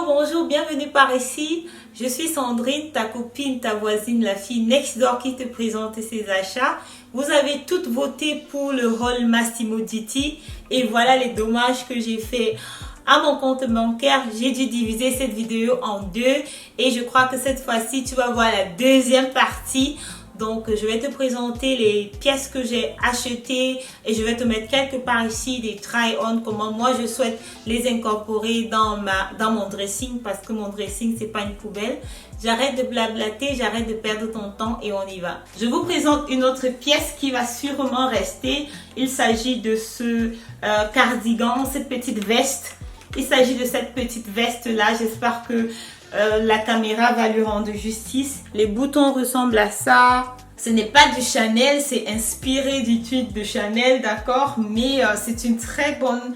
Bonjour, bienvenue par ici. Je suis Sandrine, ta copine, ta voisine, la fille next door qui te présente ses achats. Vous avez toutes voté pour le rôle Massimo Dutti et voilà les dommages que j'ai fait à mon compte bancaire. J'ai dû diviser cette vidéo en deux et je crois que cette fois-ci tu vas voir la deuxième partie. Donc je vais te présenter les pièces que j'ai achetées et je vais te mettre quelque part ici des try-on, comment moi je souhaite les incorporer dans mon dressing, parce que mon dressing c'est pas une poubelle. J'arrête de blablater, j'arrête de perdre ton temps et on y va. Je vous présente une autre pièce qui va sûrement rester. Il s'agit de ce cardigan, cette petite veste. Il s'agit de cette petite veste là, j'espère que la caméra va lui rendre justice. Les boutons ressemblent à ça. Ce n'est pas du Chanel, c'est inspiré du tweed de Chanel, d'accord? Mais c'est une très bonne,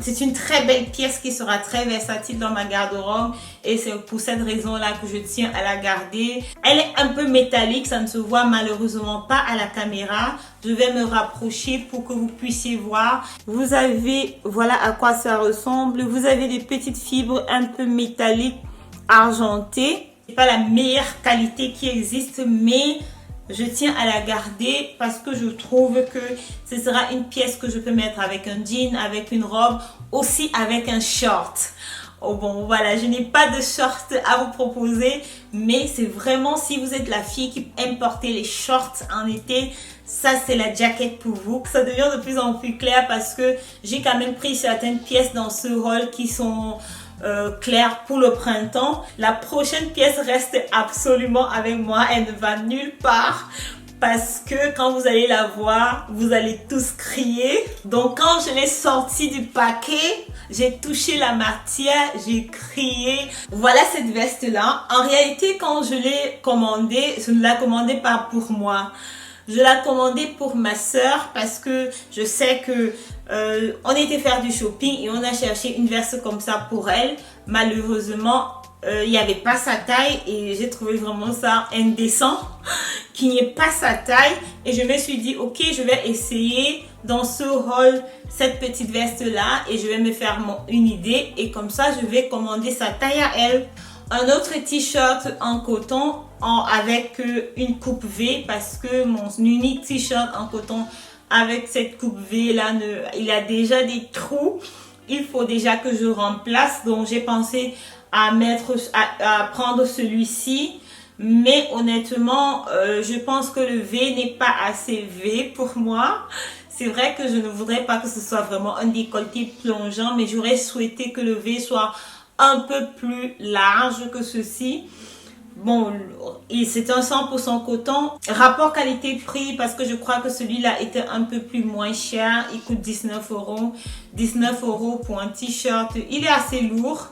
c'est une très belle pièce qui sera très versatile dans ma garde-robe. Et c'est pour cette raison-là que je tiens à la garder. Elle est un peu métallique, ça ne se voit malheureusement pas à la caméra. Je vais me rapprocher pour que vous puissiez voir. Vous avez, voilà à quoi ça ressemble. Vous avez des petites fibres un peu métalliques argentée. C'est pas la meilleure qualité qui existe, mais je tiens à la garder parce que je trouve que ce sera une pièce que je peux mettre avec un jean, avec une robe, aussi avec un short. Oh bon, voilà, je n'ai pas de short à vous proposer, mais c'est vraiment, si vous êtes la fille qui aime porter les shorts en été, ça c'est la jaquette pour vous. Ça devient de plus en plus clair parce que j'ai quand même pris certaines pièces dans ce rôle qui sont clair pour le printemps. La prochaine pièce reste absolument avec moi, elle ne va nulle part parce que quand vous allez la voir, vous allez tous crier. Donc quand je l'ai sortie du paquet, j'ai touché la matière, j'ai crié. Voilà cette veste là. En réalité, quand je l'ai commandée, je ne la commandais pas pour moi. Je l'ai commandée pour ma soeur parce que je sais que on était faire du shopping et on a cherché une veste comme ça pour elle. Malheureusement, il n'y avait pas sa taille et j'ai trouvé vraiment ça indécent qu'il n'y ait pas sa taille. Et je me suis dit, ok, je vais essayer dans ce haul cette petite veste là et je vais me faire une idée. Et comme ça, je vais commander sa taille à elle. Un autre t-shirt en coton avec une coupe V parce que mon unique t-shirt en coton avec cette coupe V là, il a déjà des trous. Il faut déjà que je remplace. Donc j'ai pensé à prendre celui-ci. Mais honnêtement, je pense que le V n'est pas assez V pour moi. C'est vrai que je ne voudrais pas que ce soit vraiment un décolleté plongeant, mais j'aurais souhaité que le V soit un peu plus large que ceci. Bon, et c'est un 100% coton. Rapport qualité-prix, parce que je crois que celui-là était un peu plus moins cher. Il coûte 19 €. 19 € pour un t-shirt. Il est assez lourd.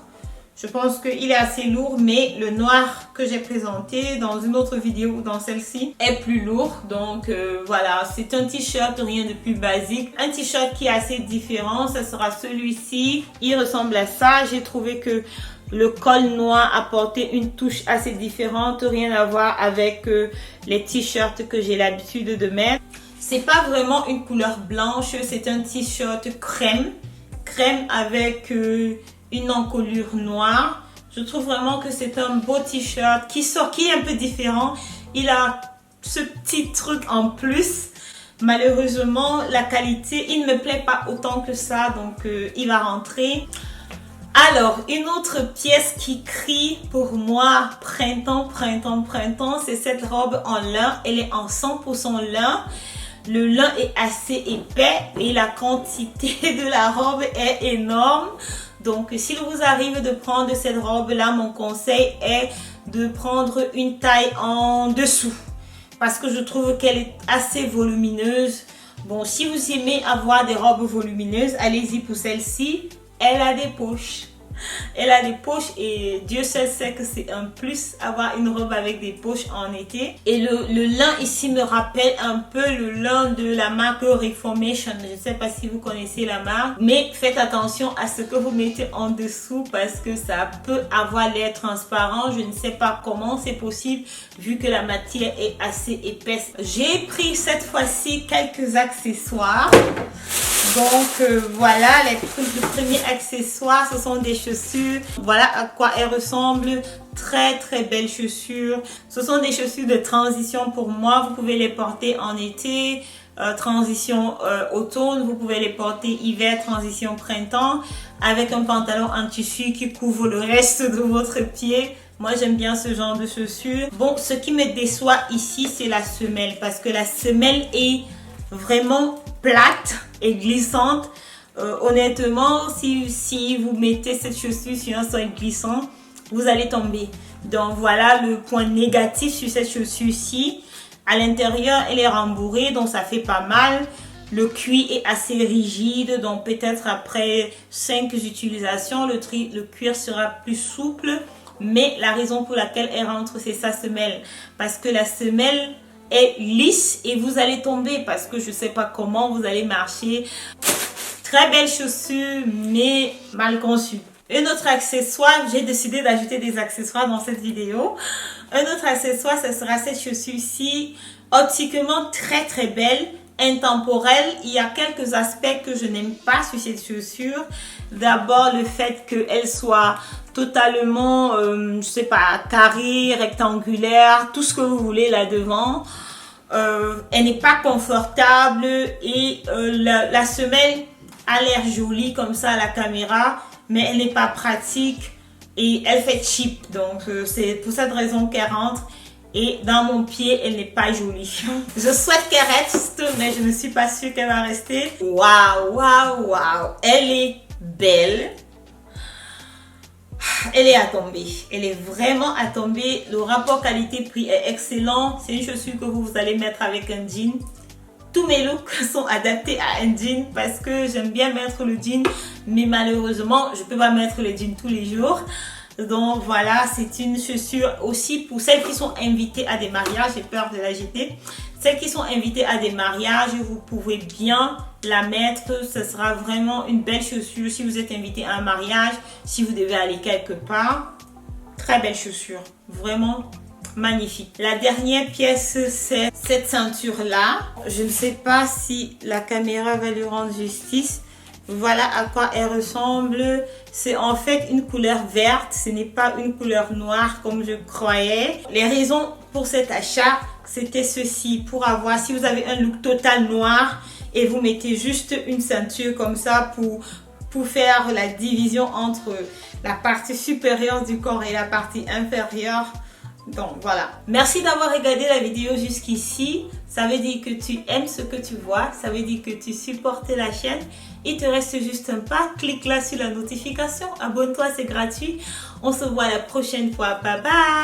Je pense qu'il est assez lourd, mais le noir que j'ai présenté dans une autre vidéo ou dans celle-ci est plus lourd. Donc voilà, c'est un t-shirt, rien de plus basique. Un t-shirt qui est assez différent, ça sera celui-ci. Il ressemble à ça. J'ai trouvé que le col noir apportait une touche assez différente, rien à voir avec les t-shirts que j'ai l'habitude de mettre. C'est pas vraiment une couleur blanche, c'est un t-shirt crème avec une encolure noire. Je trouve vraiment que c'est un beau t-shirt qui est un peu différent. Il a ce petit truc en plus. Malheureusement, la qualité, il ne me plaît pas autant que ça, donc il va rentrer. Alors, une autre pièce qui crie pour moi printemps, c'est cette robe en lin. Elle est en 100% lin. Le lin est assez épais et la quantité de la robe est énorme. Donc, s'il vous arrive de prendre cette robe-là, mon conseil est de prendre une taille en dessous. Parce que je trouve qu'elle est assez volumineuse. Bon, si vous aimez avoir des robes volumineuses, allez-y pour celle-ci. Elle a des poches. Elle a des poches et Dieu seul sait que c'est un plus avoir une robe avec des poches en été. Et le lin ici me rappelle un peu le lin de la marque Reformation. Je ne sais pas si vous connaissez la marque, mais faites attention à ce que vous mettez en dessous parce que ça peut avoir l'air transparent. Je ne sais pas comment c'est possible vu que la matière est assez épaisse. J'ai pris cette fois-ci quelques accessoires. Donc voilà, les premiers accessoires, ce sont des cheveux chaussures. Voilà à quoi elles ressemblent. Très très belles chaussures. Ce sont des chaussures de transition pour moi. Vous pouvez les porter en été, transition automne. Vous pouvez les porter hiver, transition printemps, avec un pantalon en tissu qui couvre le reste de votre pied. Moi, j'aime bien ce genre de chaussures. Bon, ce qui me déçoit ici, c'est la semelle. Parce que la semelle est vraiment plate et glissante. Honnêtement, si vous mettez cette chaussure sur un sol glissant, vous allez tomber. Donc, voilà le point négatif sur cette chaussure-ci. À l'intérieur, elle est rembourrée, donc ça fait pas mal. Le cuir est assez rigide, donc peut-être après 5 utilisations, le cuir sera plus souple. Mais la raison pour laquelle elle rentre, c'est sa semelle. Parce que la semelle est lisse et vous allez tomber. Parce que je ne sais pas comment vous allez marcher. Très belle chaussure, mais mal conçue. Un autre accessoire, j'ai décidé d'ajouter des accessoires dans cette vidéo. Un autre accessoire, ce sera cette chaussure-ci. Optiquement très très belle. Intemporelle. Il y a quelques aspects que je n'aime pas sur cette chaussure. D'abord, le fait qu'elle soit totalement, je sais pas, carrée, rectangulaire, tout ce que vous voulez là devant. Elle n'est pas confortable et la semelle a l'air jolie comme ça à la caméra, mais elle n'est pas pratique et elle fait cheap. Donc c'est pour cette raison qu'elle rentre. Et dans mon pied, elle n'est pas jolie. Je souhaite qu'elle reste, mais je ne suis pas sûre qu'elle va rester. Waouh, waouh, waouh. Elle est belle. Elle est à tomber. Elle est vraiment à tomber. Le rapport qualité-prix est excellent. C'est une chaussure que vous allez mettre avec un jean. Tous mes looks sont adaptés à un jean parce que j'aime bien mettre le jean. Mais malheureusement, je ne peux pas mettre le jean tous les jours. Donc voilà, c'est une chaussure aussi pour celles qui sont invitées à des mariages. J'ai peur de la jeter. Celles qui sont invitées à des mariages, vous pouvez bien la mettre. Ce sera vraiment une belle chaussure si vous êtes invité à un mariage, si vous devez aller quelque part. Très belle chaussure, vraiment magnifique. La dernière pièce, c'est cette ceinture-là. Je ne sais pas si la caméra va lui rendre justice. Voilà à quoi elle ressemble. C'est en fait une couleur verte. Ce n'est pas une couleur noire comme je croyais. Les raisons pour cet achat, c'était ceci. Pour avoir, si vous avez un look total noir et vous mettez juste une ceinture comme ça pour faire la division entre la partie supérieure du corps et la partie inférieure. Donc voilà. Merci d'avoir regardé la vidéo jusqu'ici. Ça veut dire que tu aimes ce que tu vois. Ça veut dire que tu supportes la chaîne. Il te reste juste un pas. Clique là sur la notification. Abonne-toi, c'est gratuit. On se voit la prochaine fois. Bye bye.